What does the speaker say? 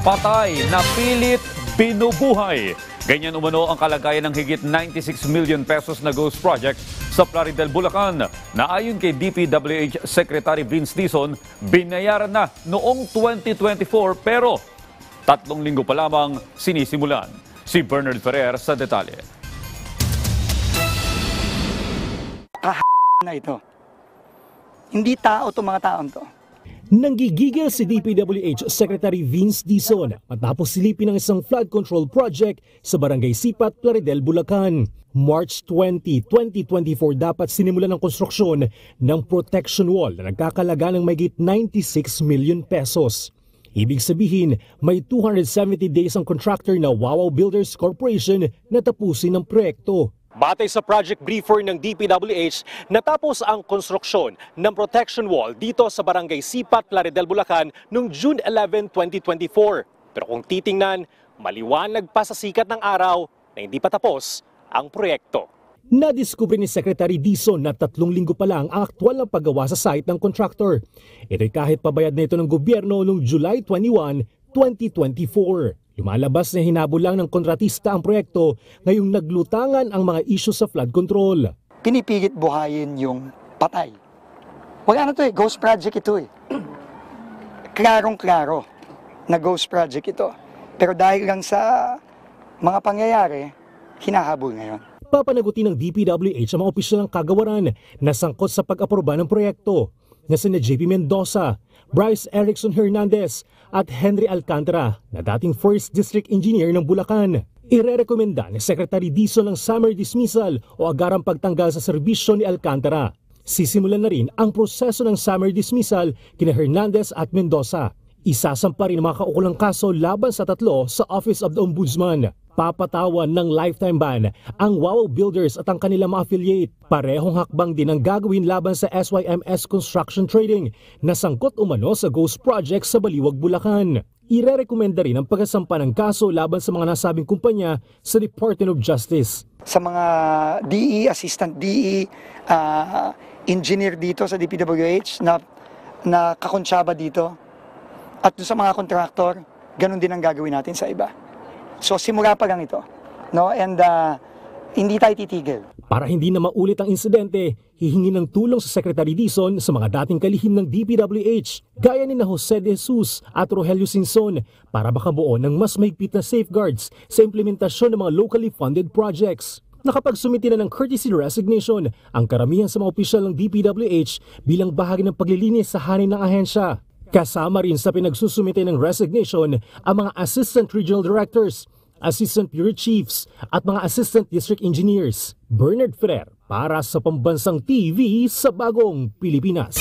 patay na pilit binubuhay. Ganyan umano ang kalagayan ng higit 96 million pesos na ghost project sa Plaridel, Bulacan na ayon kay DPWH Secretary Vince Dizon, binayaran na noong 2024 pero 3 linggo pa lamang sinisimulan. Si Bernard Ferrer sa detalye. Na ito. Hindi tao to mga taon to. Nanggigigil si DPWH Secretary Vince Dizon matapos silipin ng isang flood control project sa Barangay Sipat, Plaridel, Bulacan. March 20, 2024 dapat sinimulan ng konstruksyon ng protection wall na nagkakalaga ng mahigit 96 million pesos. Ibig sabihin, may 270 days ang contractor na Wawaw Builders Corporation na tapusin ang proyekto. Batay sa project briefer ng DPWH, natapos ang konstruksyon ng protection wall dito sa Barangay Sipat, Plaridel, Bulacan noong June 11, 2024. Pero kung titingnan, maliwanag pa sa sikat ng araw na hindi pa tapos ang proyekto. Nadiskubre ni Secretary Dizon na 3 linggo pa lang ang aktwal na paggawa sa site ng contractor. Ito'y kahit pabayad na ito ng gobyerno noong July 21, 2024. Lumalabas na hinabol lang ng kontratista ang proyekto ngayong naglutangan ang mga isyu sa flood control. Pinipilit buhayin yung patay. Wala na to ghost project ito Klarong-klaro na ghost project ito. Pero dahil lang sa mga pangyayari, hinahabol ngayon. Papanagutin ng DPWH ang mga opisyal ng kagawaran na sangkot sa pag-aproba ng proyekto na sina JP Mendoza, Bryce Erickson Hernandez at Henry Alcantara na dating 1st District Engineer ng Bulacan. Irerekomenda ni Secretary Dizon ang summer dismissal o agarang pagtanggal sa serbisyo ni Alcantara. Sisimulan na rin ang proseso ng summer dismissal kina Hernandez at Mendoza. Isasampa rin ang mga kaukulang kaso laban sa 3 sa Office of the Ombudsman. Papatawan ng lifetime ban ang Wawaw Builders at ang kanilang mga affiliate. Parehong hakbang din ang gagawin laban sa SYMS Construction Trading na sangkot umano sa ghost project sa Baliwag, Bulacan. Irerekomenda rin ang pagsasampa ng kaso laban sa mga nasabing kumpanya sa Department of Justice. Sa mga DE, Assistant DE, engineer dito sa DPWH na kakonsyaba dito at sa mga kontraktor, ganun din ang gagawin natin sa iba. So simula pa lang ito, no? And hindi tayo titigil. Para hindi na maulit ang insidente, hihingi ng tulong sa Secretary Dizon sa mga dating kalihim ng DPWH, gaya ni na Jose de Jesus at Rogelio Sinson, para makabuo ng mas mahigpit na safeguards sa implementasyon ng mga locally funded projects. Nakapagsumiti na ng courtesy resignation ang karamihan sa mga opisyal ng DPWH bilang bahagi ng paglilinis sa hanin ng ahensya. Kasama rin sa pinagsusumite ng resignation ang mga Assistant Regional Directors, Assistant Bureau Chiefs at mga Assistant District Engineers. Bernard Ferrer para sa Pambansang TV sa Bagong Pilipinas.